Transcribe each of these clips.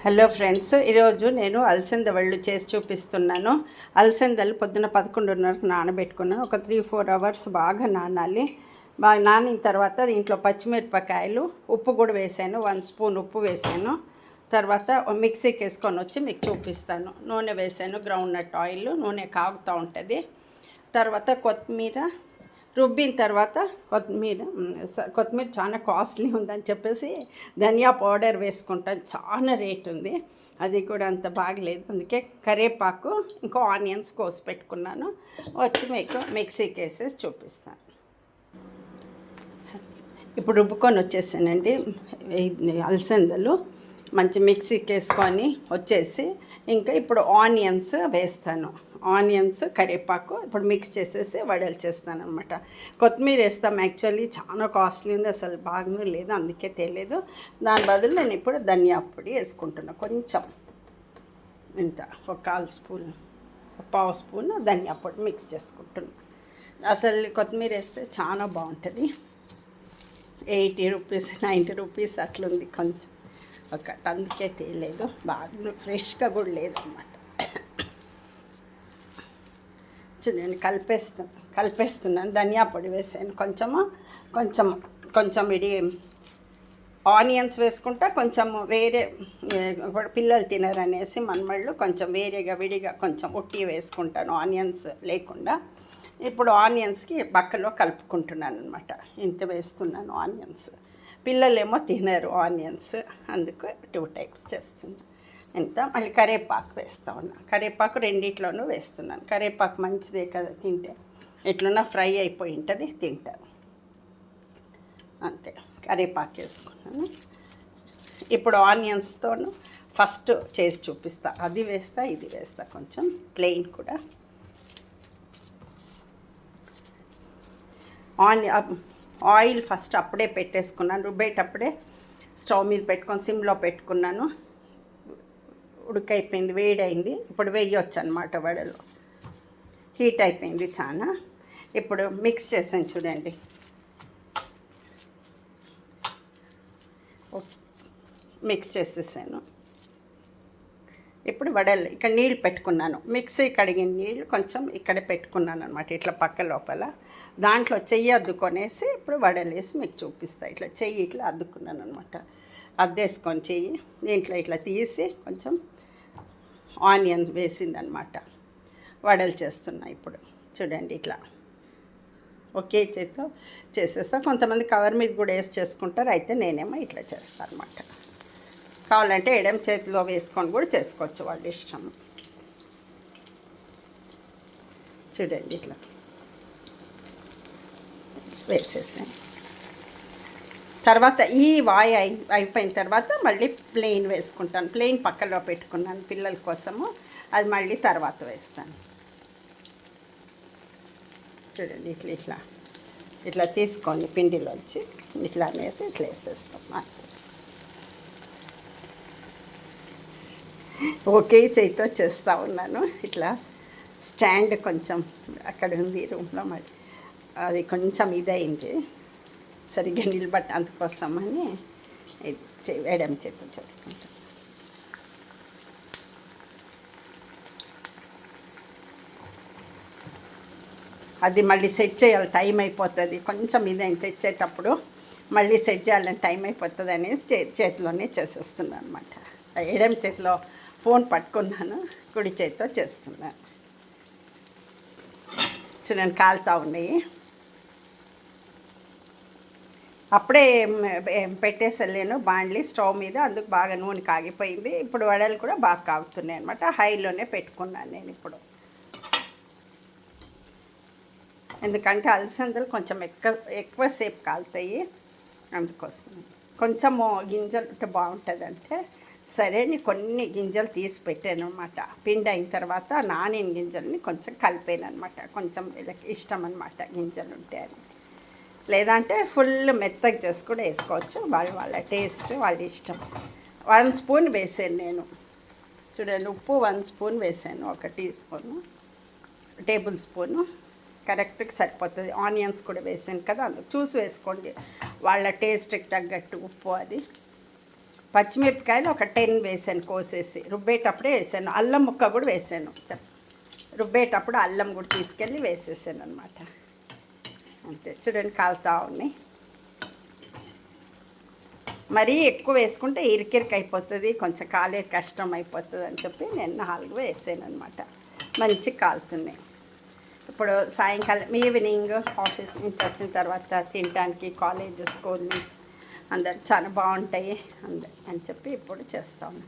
Hello friends, ఈరోజు నేను అలసంద వళ్ళు చేసి చూపిస్తున్నాను. అలసందలు పొద్దున 11:30కు నానబెట్టుకున్నాను. ఒక 3-4 అవర్స్ బాగా నానాలి. బాగా నానిన తర్వాత దీంట్లో పచ్చిమిరపకాయలు, ఉప్పు కూడా వేసాను. 1 స్పూన్ ఉప్పు వేసాను. తర్వాత మిక్సీకి వేసుకొని వచ్చి మీకు చూపిస్తాను. నూనె వేసాను, గ్రౌండ్నట్ ఆయిల్. నూనె కాగుతూ ఉంటుంది. తర్వాత కొత్తిమీర రుబ్బిన తర్వాత కొత్తిమీర చాలా కాస్ట్లీ ఉందని చెప్పేసి ధనియా పౌడర్ వేసుకుంటాను. చాలా రేట్ ఉంది, అది కూడా అంత బాగలేదు. అందుకే కరివేపాకు ఇంకో ఆనియన్స్ కోసి పెట్టుకున్నాను. వచ్చి మీకు మిక్సీకి వేసేసి చూపిస్తాను. ఇప్పుడు రుబ్బుకొని వచ్చేసానండి అలసందలు. మంచి మిక్సీకి వేసుకొని వచ్చేసి ఇంకా ఇప్పుడు ఆనియన్స్ వేస్తాను. ఆనియన్స్, కరివేపాకు ఇప్పుడు మిక్స్ చేసేసి వడలు చేస్తాను అనమాట. కొత్తిమీర వేస్తాం. యాక్చువల్లీ చాలా కాస్ట్లీ ఉంది, అసలు బాగానే లేదు, అందుకే తెలియదు. దాని బదులు నేను ఇప్పుడు ధనియా పొడి వేసుకుంటున్నాను. కొంచెం ఇంత ఒక 1/4 స్పూన్, 1/2 స్పూన్ ధనియా పొడి మిక్స్ చేసుకుంటున్నాను. అసలు కొత్తిమీర వేస్తే చాలా బాగుంటుంది. 80 రూపీస్ 90 రూపీస్ అట్లుంది కొంచెం ఒకటి, అందుకే తెలియలేదు. బాగా ఫ్రెష్గా కూడా లేదన్నమాట. చూడండి, కలిపేస్తున్నాను. ధనియా పొడి వేసాను కొంచెం ఇది ఆనియన్స్ వేసుకుంటా. కొంచెం వేరే పిల్లలు తినరనేసి మనమళ్ళు కొంచెం వేరేగా విడిగా కొంచెం ఉట్టి వేసుకుంటాను, ఆనియన్స్ లేకుండా. ఇప్పుడు ఆనియన్స్కి బక్కలో కలుపుకుంటున్నాను అనమాట. ఇంత వేస్తున్నాను ఆనియన్స్. పిల్లలేమో తినరు ఆనియన్స్, అందుకు 2 టైప్స్ చేస్తున్నాను. ఇంత మళ్ళీ కరివేపాకు వేస్తూ ఉన్నాను. కరివేపాకు రెండిట్లోనూ వేస్తున్నాను. కరివేపాకు మంచిదే కదా, తింటే ఎట్లున్నా ఫ్రై అయిపోయి ఉంటుంది, తింటారు. అంతే, కరివేపాకు వేసుకున్నాను. ఇప్పుడు ఆనియన్స్తోను ఫస్ట్ చేసి చూపిస్తా. అది వేస్తా, ఇది వేస్తా, కొంచెం ప్లెయిన్ కూడా. ఆయిల్ ఫస్ట్ అప్పుడే పెట్టేసుకున్నాను. రుబ్బేటప్పుడే స్టవ్ మీద పెట్టుకొని సిమ్లో పెట్టుకున్నాను. ఉడికైపోయింది, వేడైంది. ఇప్పుడు వేయొచ్చు అనమాట వడలు. హీట్ అయిపోయింది చాలా. ఇప్పుడు మిక్స్ చేసాను చూడండి. మిక్స్ చేసేసాను. ఇప్పుడు వడలు ఇక్కడ నీళ్ళు పెట్టుకున్నాను. మిక్సీ కడిగిన నీళ్ళు కొంచెం ఇక్కడ పెట్టుకున్నాను అనమాట, ఇట్లా పక్క లోపల. దాంట్లో చెయ్యి అద్దుకొనేసి ఇప్పుడు వడలు వేసి మీకు చూపిస్తాను. ఇట్లా చెయ్యి ఇట్లా అద్దుకున్నాను అనమాట. అద్దేసుకొని చెయ్యి దీంట్లో ఇట్లా తీసి కొంచెం ఆనియన్ వేసిందనమాట. వడలు చేస్తున్నా ఇప్పుడు. చూడండి, ఇట్లా ఒకే చేతితో చేసేస్తా. కొంతమంది కవర్ మీద కూడా వేసి చేసుకుంటారు, అయితే నేనేమో ఇట్లా చేస్తాను అనమాట. కావాలంటే ఎడమ చేతిలో వేసుకొని కూడా చేసుకోవచ్చు, వాళ్ళ ఇష్టం. చూడండి, ఇట్లా వేసేసాను. తర్వాత ఈ వాయి అయిపోయిన తర్వాత మళ్ళీ ప్లెయిన్ వేసుకుంటాను. ప్లెయిన్ పక్కలో పెట్టుకున్నాను పిల్లల కోసము, అది మళ్ళీ తర్వాత వేస్తాను. చూడండి, ఇట్లా తీసుకోండి పిండిలోంచి, ఇట్లా అనేసి ఇట్లా వేసేస్తాం. ఒకే చేతితో చేస్తూ ఉన్నాను. ఇట్లా స్టాండ్ కొంచెం అక్కడ ఉంది రూమ్లో, మరి అది కొంచెం ఇదైంది, సరిగ్గా నిలబట్టి, అందుకోసమని ఎడమ చేతితో చేసుకుంటాను. అది మళ్ళీ సెట్ చేయాలి, టైం అయిపోతుంది. కొంచెం ఇదైంది తెచ్చేటప్పుడు మళ్ళీ సెట్ చేయాలని టైం అయిపోతుంది అనేసి చేతిలోనే చేసేస్తున్నాను అనమాట. ఎడమ చేతిలో ఫోన్ పట్టుకున్నాను, కుడి చేతితో చేస్తున్నాను. చూడండి, కాలుతూ ఉన్నాయి. అప్పుడే పెట్టేసలేను బాండ్లీ స్టవ్ మీద, అందుకు బాగా నూనె కాగిపోయింది. ఇప్పుడు వడలు కూడా బాగా కాగుతున్నాయి అనమాట. హైలోనే పెట్టుకున్నాను నేను ఇప్పుడు, ఎందుకంటే అలసందలు కొంచెం ఎక్కువసేపు కాలుతాయి, అందుకోసం. కొంచెము గింజలు ఉంటే బాగుంటుందంటే సరే కొన్ని గింజలు తీసి పెట్టాను అనమాట. పిండి అయిన తర్వాత నానిన గింజల్ని కొంచెం కలిపాను అనమాట. కొంచెం వీళ్ళకి ఇష్టం అనమాట గింజలు ఉంటే అని. లేదంటే ఫుల్ మెత్తగా చేసి కూడా వేసుకోవచ్చు, వాళ్ళ టేస్ట్, వాళ్ళ ఇష్టం. 1 స్పూన్ వేసాను నేను. చూడండి, ఉప్పు 1 స్పూన్ వేసాను, 1 టేబుల్ స్పూను కరెక్ట్గా సరిపోతుంది. ఆనియన్స్ కూడా వేసాను కదా, అందుకు చూసి వేసుకోండి వాళ్ళ టేస్ట్కి తగ్గట్టు ఉప్పు. అది పచ్చిమిరపకాయలు ఒక 10 వేసాను కోసేసి, రుబ్బేటప్పుడే వేసాను. అల్లం ముక్క కూడా వేసాను. రుబ్బేటప్పుడు అల్లం కూడా తీసుకెళ్ళి వేసేసాను అనమాట. అంతే, చూడండి కాలుతా ఉన్నాయి. మరీ ఎక్కువ వేసుకుంటే ఇరికిరికి అయిపోతుంది, కొంచెం కాలే కష్టం అయిపోతుంది అని చెప్పి నేను 4 వేసాను అనమాట. మంచి కాలుతున్నాయి. ఇప్పుడు సాయంకాలం ఈవినింగ్ ఆఫీస్ నుంచి వచ్చిన తర్వాత తినడానికి, కాలేజ్ స్కూల్ నుంచి అందరు చాలా బాగుంటాయి అని చెప్పి ఇప్పుడు చేస్తాము.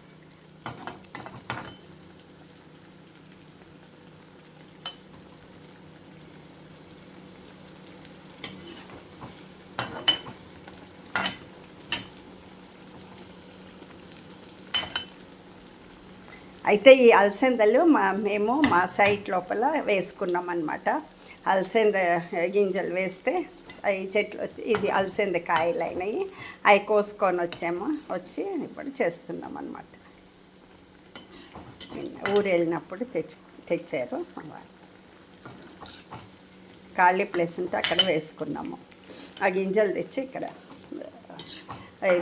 అయితే ఈ అలసందలు మేము మా సైట్ లోపల వేసుకున్నాం అన్నమాట. అలసంద గింజలు వేస్తే అవి చెట్లు వచ్చి ఇది అలసంద కాయలు అయినాయి. అవి కోసుకొని వచ్చి ఇప్పుడు చేస్తున్నాం అన్నమాట. ఊరు వెళ్ళినప్పుడు తెచ్చారు. ఖాళీ ప్లేస్ ఉంటే అక్కడ వేసుకున్నాము. ఆ గింజలు తెచ్చి ఇక్కడ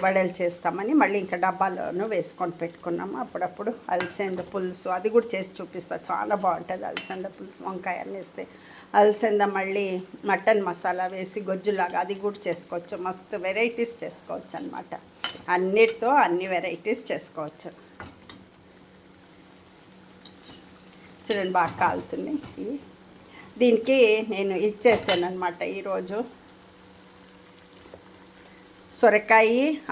వడలు చేస్తామని మళ్ళీ ఇంకా డబ్బాలోనూ వేసుకొని పెట్టుకున్నాము. అప్పుడప్పుడు అలసంద పులుసు అది కూడా చేసి చూపిస్తా, చాలా బాగుంటుంది అలసంద పులుసు. వంకాయ వేస్తే అలసంద మళ్ళీ మటన్ మసాలా వేసి గొజ్జులాగా అది కూడా చేసుకోవచ్చు. మస్తు వెరైటీస్ చేసుకోవచ్చు అన్నమాట. అన్నిటితో అన్ని వెరైటీస్ చేసుకోవచ్చు. చూడండి బాగా కాలుతున్నాయి. దీనికి నేను ఇచ్చేసాను అనమాట ఈరోజు. సొరకాయ,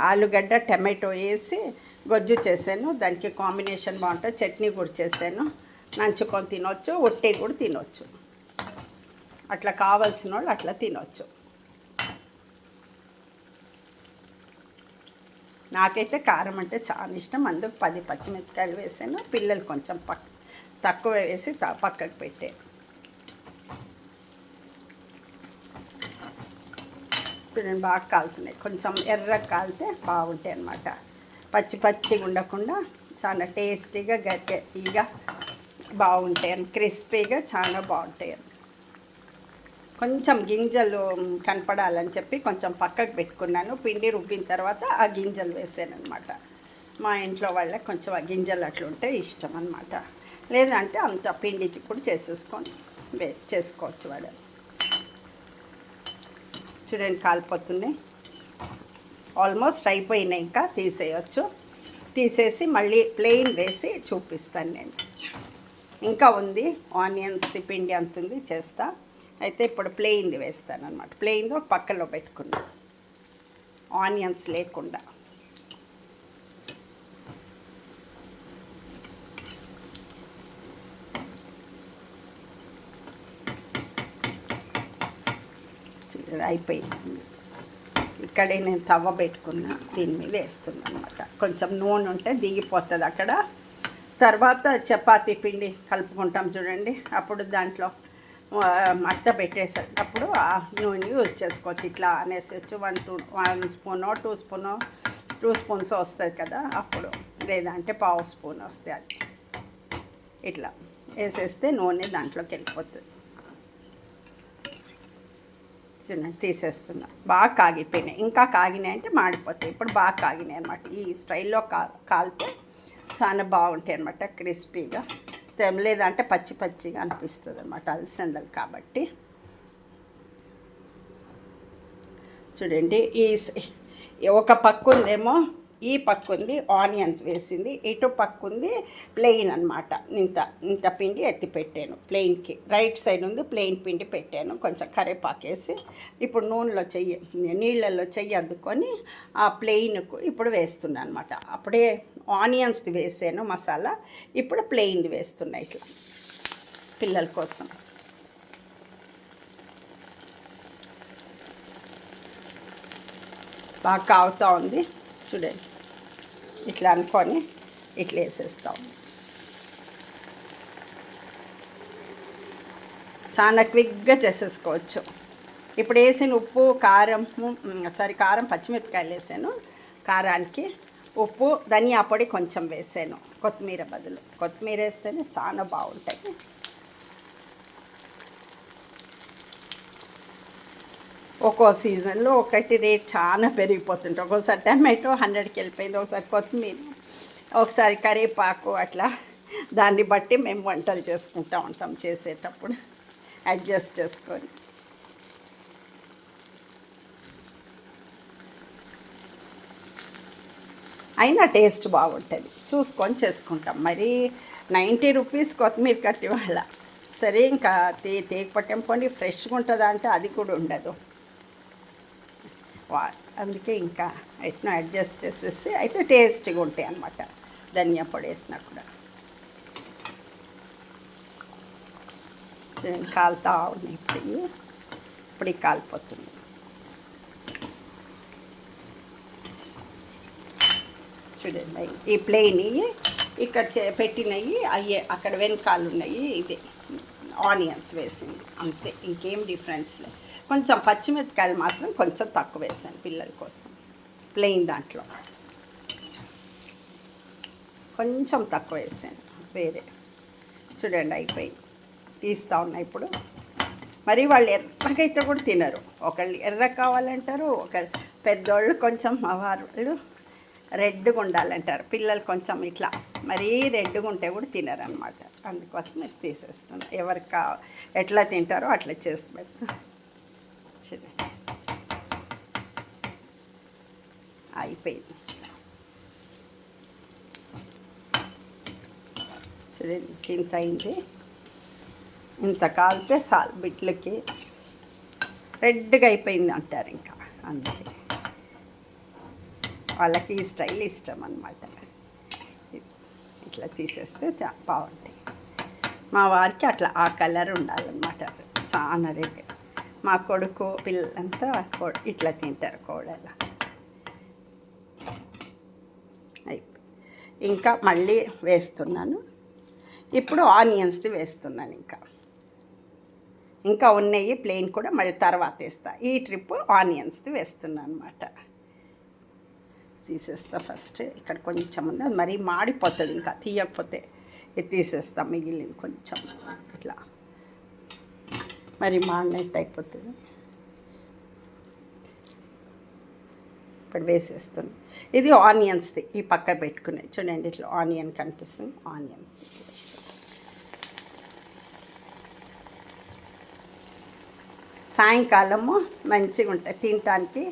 ఆలుగడ్డ, టమాటో వేసి గొజ్జు చేశాను. దానికి కాంబినేషన్ బాగుంటుంది. చట్నీ కూడా చేశాను. నంచుకొని తినొచ్చు, ఒట్టి కూడా తినొచ్చు. అట్లా కావాల్సిన వాళ్ళు అట్లా తినొచ్చు. నాకైతే కారం అంటే చాలా ఇష్టం. అందుకు 10 పచ్చిమిరపకాయలు వేసాను. పిల్లలు కొంచెం తక్కువ వేసి పక్కకు పెట్టాను. చూడండి బాగా కాలుతున్నాయి. కొంచెం ఎర్రగా కాలితే బాగుంటాయి అన్నమాట. పచ్చిగా ఉండకుండా చాలా టేస్టీగా గట్టిగా బాగుంటాయి అని, క్రిస్పీగా చాలా బాగుంటాయి. కొంచెం గింజలు కనపడాలని చెప్పి కొంచెం పక్కకు పెట్టుకున్నాను. పిండి రుబ్బిన తర్వాత ఆ గింజలు వేసాను అనమాట. మా ఇంట్లో వాళ్ళకి కొంచెం ఆ గింజలు అట్లుంటే ఇష్టం అనమాట. లేదంటే అంత పిండి కూడా చేసేసుకొని చేసుకోవచ్చు వాడు. చూడండి కాలిపోతున్నాయి. ఆల్మోస్ట్ అయిపోయినాయి. ఇంకా తీసేయచ్చు. తీసేసి మళ్ళీ ప్లెయిన్ వేసి చూపిస్తాను నేను. ఇంకా ఉంది ఆనియన్స్ది పిండి అంతుంది చేస్తా. అయితే ఇప్పుడు ప్లెయిన్ది వేస్తాను అనమాట. ప్లెయిన్ది పక్కలో పెట్టుకున్నా, ఆనియన్స్ లేకుండా. అయిపోయింది. ఇక్కడే నేను తవ్వ పెట్టుకున్నా, దీని మీద వేస్తున్నాను అనమాట. కొంచెం నూనె ఉంటే దిగిపోతుంది అక్కడ. తర్వాత చపాతీ పిండి కలుపుకుంటాం చూడండి, అప్పుడు దాంట్లో మట్ట పెట్టేసేటప్పుడు ఆ నూనె యూజ్ చేసుకోవచ్చు. ఇట్లా అనేసచ్చు. 1 స్పూనో 2 స్పూన్స్ వస్తుంది కదా అప్పుడు. లేదంటే 1/2 స్పూన్ వస్తుంది. అది ఇట్లా వేసేస్తే నూనె దాంట్లోకి వెళ్ళిపోతుంది. చూడండి తీసేస్తున్నా. బాగా కాగిపోయినాయి. ఇంకా కాగినాయి అంటే మాడిపోతాయి. ఇప్పుడు బాగా కాగినాయి అనమాట. ఈ స్టైల్లో కాలితే చాలా బాగుంటాయి అనమాట, క్రిస్పీగా. లేదంటే పచ్చిగా అనిపిస్తుంది అనమాట అలసందలు కాబట్టి. చూడండి ఒక పక్క ఉందేమో, ఈ పక్క ఉంది ఆనియన్స్ వేసింది, ఇటు పక్క ఉంది ప్లెయిన్ అనమాట. ఇంత పిండి ఎత్తి పెట్టాను ప్లెయిన్కి. రైట్ సైడ్ ఉంది ప్లెయిన్ పిండి పెట్టాను. కొంచెం కరివేపాకేసి ఇప్పుడు నీళ్ళల్లో చెయ్యి అద్దుకొని ఆ ప్లెయిన్కు ఇప్పుడు వేస్తున్నాను అనమాట. అప్పుడే ఆనియన్స్ది వేసాను మసాలా, ఇప్పుడు ప్లెయిన్ది వేస్తున్నా ఇట్లా పిల్లల కోసం. బాగా కావుతూ ఉంది చూడండి. ఇట్లా అనుకొని ఇట్లా వేసేస్తాం. చాలా క్విక్గా చేసేసుకోవచ్చు. ఇప్పుడు వేసిన ఉప్పు, కారం, పచ్చిమిరపకాయలు వేసాను. కారానికి ఉప్పు, ధనియా పొడి కొంచెం వేసాను. కొత్తిమీర బదులు కొత్తిమీర వేస్తేనే చాలా బాగుంటాయి. ఒక్కో సీజన్లో ఒకటి రేట్ చాలా పెరిగిపోతుంటుంది. ఒక్కోసారి టమాటో 100కి వెళ్ళిపోయింది, ఒకసారి కొత్తిమీర, ఒకసారి కరివేపాకు, అట్లా దాన్ని బట్టి మేము వంటలు చేసుకుంటూ ఉంటాం చేసేటప్పుడు అడ్జస్ట్ చేసుకొని. అయినా టేస్ట్ బాగుంటుంది, చూసుకొని చేసుకుంటాం. మరి 90 రూపీస్ కొత్తిమీర కట్టి వాళ్ళ సరే, ఇంకా తేకపోతే ఫ్రెష్గా ఉంటుందా అంటే అది కూడా ఉండదు. అందుకే ఇంకా ఎట్లా అడ్జస్ట్ చేసేసి అయితే టేస్ట్గా ఉంటాయి అన్నమాట. ధనియా పొడి వేసినా కూడా కాలుతా ఉన్నాయి. ఇప్పుడు కాలిపోతుంది. చూడండి, ఈ ప్లెయిన్ ఇక్కడ పెట్టినవి అయ్యే, అక్కడ వెనకాలు ఉన్నాయి. ఇది ఆనియన్స్ వేసింది అంతే, ఇంకేం డిఫరెన్స్ లేదు. కొంచెం పచ్చిమిరపకాయలు మాత్రం కొంచెం తక్కువ వేసాను పిల్లల కోసం. ప్లెయిన్ దాంట్లో కొంచెం తక్కువ వేసాను వేరే. చూడండి అయిపోయింది, తీస్తూ ఉన్నాయి ఇప్పుడు. మరి వాళ్ళు ఎర్రగైతే కూడా తినరు. ఒకళ్ళు ఎర్ర కావాలంటారు, ఒకళ్ళు పెద్దోళ్ళు కొంచెం వాళ్ళు రెడ్గా ఉండాలంటారు. పిల్లలు కొంచెం ఇట్లా మరీ రెడ్గా ఉంటే కూడా తినరు అనమాట. అందుకోసం నేను తీసేస్తున్నాను. ఎవరికి ఎట్లా తింటారో అట్లా చేసి పెడతా. అయిపోయింది. చూడండి ఇంత అయింది. ఇంత కాలితే సాల్ బిడ్లకి రెడ్గా అయిపోయింది అంటారు. ఇంకా అందుకే వాళ్ళకి ఈ స్టైల్ ఇష్టం అన్నమాట. ఇట్లా తీసేస్తే బాగుంటాయి. మా వారికి అట్లా ఆ కలర్ ఉండాలన్నమాట, చాలా రెడ్. మా కొడుకు పిల్లలంతా ఇట్లా తింటారు కోడల. ఇంకా మళ్ళీ వేస్తున్నాను. ఇప్పుడు ఆనియన్స్ది వేస్తున్నాను. ఇంకా ఉన్నాయి ప్లెయిన్ కూడా మళ్ళీ తర్వాత వేస్తా. ఈ ట్రిప్ ఆనియన్స్ది వేస్తున్నాను అనమాట. తీసేస్తా ఫస్ట్. ఇక్కడ కొంచెం ఉంది, అది మరీ మాడిపోతుంది. ఇంకా తీయకపోతే ఇది తీసేస్తా. మిగిలింది కొంచెం ఇట్లా మరి మాడినట్టు అయిపోతుంది. ఇప్పుడు వేసేస్తుంది. ఇది ఆనియన్స్ది ఈ పక్క పెట్టుకున్నాయి. చూడండి ఇట్లా ఆనియన్ కనిపిస్తుంది. ఆనియన్స్ సాయంకాలము మంచిగా ఉంటాయి తినటానికి.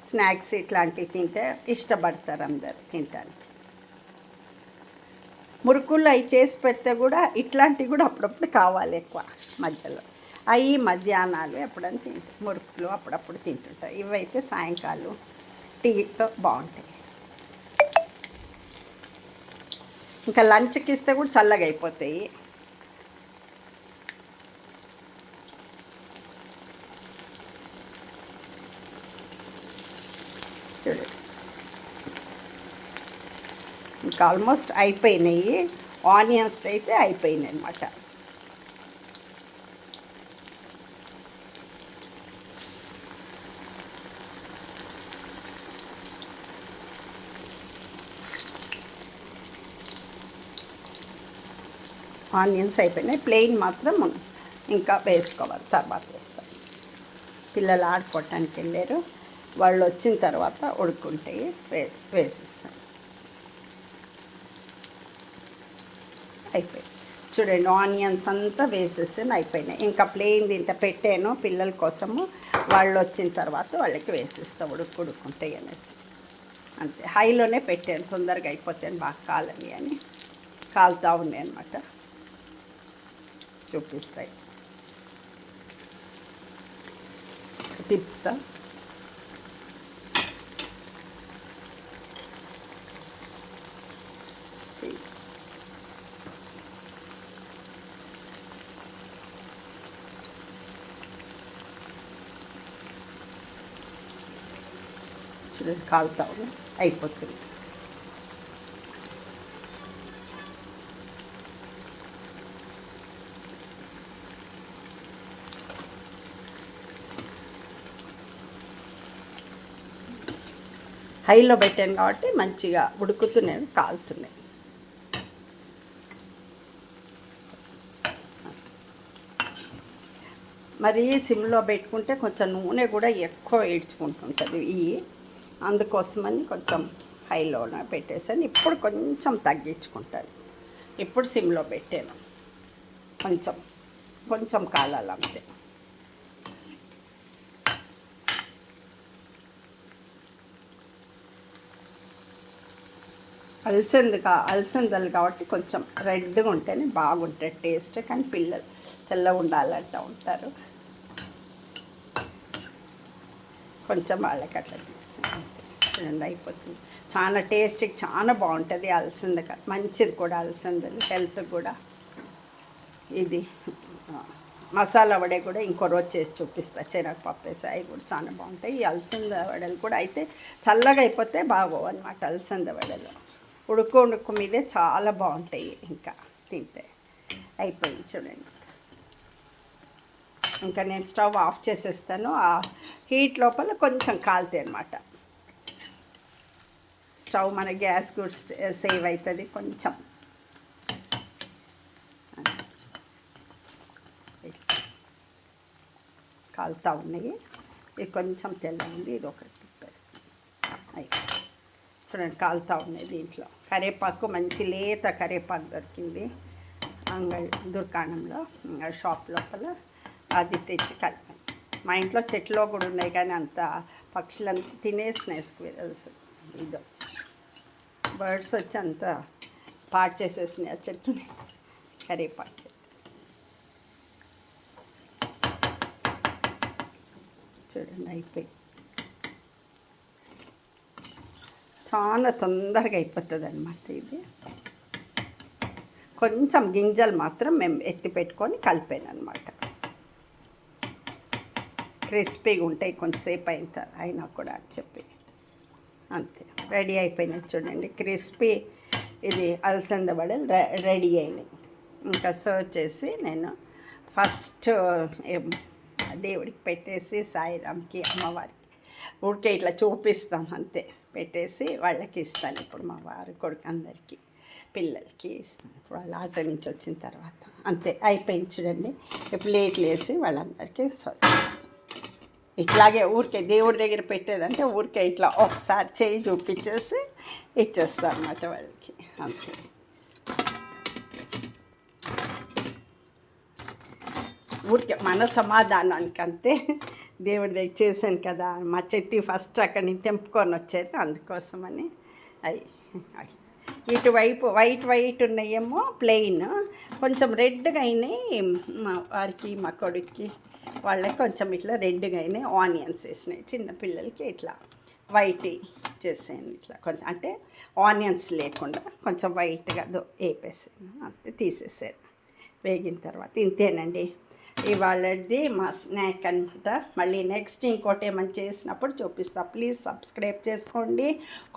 స్నాక్స్ ఇట్లాంటివి తింటే ఇష్టపడతారు అందరు తినటానికి. మురుకులు అవి చేసి పెడితే కూడా ఇట్లాంటివి కూడా అప్పుడప్పుడు కావాలి ఎక్కువ మధ్యలో. అవి మధ్యాహ్నాలు ఎప్పుడైనా తింటారు. మురుకులు అప్పుడప్పుడు తింటుంటారు. ఇవైతే సాయంకాలం టీతో బాగుంటాయి. ఇంకా లంచ్కి ఇస్తే కూడా చల్లగా అయిపోతాయి. చూడండి ఇంకా ఆల్మోస్ట్ అయిపోయినాయి. ఆనియన్స్ అయితే అయిపోయినాయి అన్నమాట. ఆనియన్స్ అయిపోయినాయి. ప్లెయిన్ మాత్రం ఇంకా వేసుకోవాలి, తర్వాత వేస్తాం. పిల్లలు ఆడుకోవటానికి వెళ్ళారు, వాళ్ళు వచ్చిన తర్వాత ఉడుకుంటే వేసిస్తాం. అయిపోయింది. చూడండి ఆనియన్స్ అంతా వేసేసాను, అయిపోయినాయి. ఇంకా ప్లెయిన్ ఇంత పెట్టాను పిల్లల కోసము. వాళ్ళు వచ్చిన తర్వాత వాళ్ళకి వేసిస్తాం ఉడుకుంటాయి అనేసి. అంతే, హైలోనే పెట్టాను, తొందరగా అయిపోతాను, బాగా కాలని అని. కాలుతూ ఉన్నాయి అన్నమాట. చూపిస్తాయి తిప్పుతా. చూడండి కాలుతా అయిపోతుంది. హైలో పెట్టాను కాబట్టి మంచిగా ఉడుకుతున్నాయి, కాలుతున్నాయి. మరి సిమ్లో పెట్టుకుంటే కొంచెం నూనె కూడా ఎక్కువ ఈడ్చుకుంటుంటుంది అందుకోసమని కొంచెం హైలోనే పెట్టేసాను. ఇప్పుడు కొంచెం తగ్గించుకుంటాను. ఇప్పుడు సిమ్లో పెట్టాను. కొంచెం కొంచెం కాలాలంతే. అలసందలు కాబట్టి కొంచెం రెడ్గా ఉంటేనే బాగుంటుంది టేస్ట్. కానీ పిల్లలు తెల్లగా ఉండాలంటూ ఉంటారు. కొంచెం వాళ్ళకి అట్లా తీసి అయిపోతుంది. చాలా టేస్ట్కి చాలా బాగుంటుంది అలసంద. మంచిది కూడా అలసందలు, హెల్త్ కూడా. ఇది మసాలా వడే కూడా ఇంకో రోజు చేసి చూపిస్తా. శనగపప్పు వేసి అవి కూడా చాలా బాగుంటాయి. ఈ అలసంద వడలు కూడా అయితే చల్లగా అయిపోతే బాగోవు అనమాట. అలసంద వడలు ఉడుకు మీదే చాలా బాగుంటాయి. ఇంకా తింటే అయిపోయింది చూడండి. ఇంకా నేను స్టవ్ ఆఫ్ చేసేస్తాను. ఆ హీట్ లోపల కొంచెం కాలుతాయి అన్నమాట. స్టవ్ మన గ్యాస్ కూడా సేవ్ అవుతుంది కొంచెం. కాలుతూ ఉన్నాయి. ఇది కొంచెం తెల్లంది. ఇది ఒకటి తిప్పేస్తాను. అయిపోయింది చూడండి, కాలుతూ ఉన్నాయి. దీంట్లో కరివేపాకు మంచి లేత కరివేపాకు దొరికింది దుకాణంలో, షాప్ లోపల. అది తెచ్చి కలిపాను. మా ఇంట్లో చెట్లో కూడా ఉన్నాయి, కానీ అంత పక్షులంతా తినేసినాయి స్క్విరల్స్. ఇది బర్డ్స్ వచ్చి అంత పాడు చేసేసినాయి ఆ చెట్టుని. కరివేపాకు చెట్టు చూడండి అయిపోయి. చాలా తొందరగా అయిపోతుంది అన్నమాట. ఇది కొంచెం గింజలు మాత్రం మేము ఎత్తి పెట్టుకొని కలిపాను అనమాట. క్రిస్పీగా ఉంటాయి కొంచెంసేపు అయినా కూడా అని చెప్పి. అంతే, రెడీ అయిపోయినాయి చూడండి. క్రిస్పీ ఇది అలసంద వడలు రెడీ అయినాయి. ఇంకా సర్వ్ చేసి నేను ఫస్ట్ దేవుడికి పెట్టేసి సాయిరామ్కి, అమ్మవారికి ఊరికే ఇట్లా చూపిస్తాం అంతే. పెట్టేసి వాళ్ళకి ఇస్తాను. ఇప్పుడు మా వారి కొడుకు అందరికీ, పిల్లలకి ఇస్తాను. ఇప్పుడు వాళ్ళ ఆట నుంచి వచ్చిన తర్వాత అంతే అయిపోయింది చూడండి. ప్లేట్లు వేసి వాళ్ళందరికీ ఇట్లాగే ఊరికే దేవుడి దగ్గర పెట్టేదంటే ఊరికే ఇట్లా ఒకసారి చేయి చూపించేసి ఇచ్చేస్తాను అన్నమాట వాళ్ళకి. అంతే. ఊరికే మన సమాధానానికి అంతే. దేవుడి దగ్గర చేశాను కదా, మా చెట్టు ఫస్ట్ అక్కడి నుంచి తెంపుకొని వచ్చారు, అందుకోసమని. అవి ఇటువైపు వైట్ ఉన్నాయేమో ప్లెయిన్, కొంచెం రెడ్గా అయినాయి మా వారికి, మా కొడుక్కి వాళ్ళకి కొంచెం ఇట్లా రెడ్గా అయినాయి. ఆనియన్స్ వేసినాయి. చిన్నపిల్లలకి ఇట్లా వైట్ చేసాను. ఇట్లా కొంచెం అంటే ఆనియన్స్ లేకుండా కొంచెం వైట్గా వేపేసాను. అంతే, తీసేసాను వేగిన తర్వాత. ఇంతేనండి ఇవాళది మా స్నాక్ అనమాట. మళ్ళీ నెక్స్ట్ ఇంకోటి ఏమైనా చేసినప్పుడు చూపిస్తా. ప్లీజ్ సబ్స్క్రైబ్ చేసుకోండి,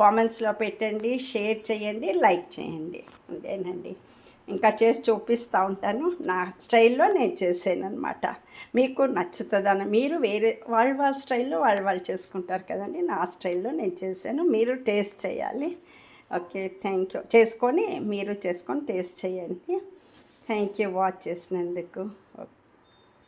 కామెంట్స్లో పెట్టండి, షేర్ చేయండి, లైక్ చేయండి. అంతేనండి. ఇంకా చేసి చూపిస్తూ ఉంటాను. నా స్టైల్లో నేను చేసాను అనమాట. మీకు నచ్చుతుందని, మీరు వేరే వాళ్ళ స్టైల్లో వాళ్ళు చేసుకుంటారు కదండి. నా స్టైల్లో నేను చేశాను. మీరు టేస్ట్ చేయాలి. Okay, thank you. మీరు చేసుకొని టేస్ట్ చేయండి. థ్యాంక్ యూ వాచ్ చేసినందుకు.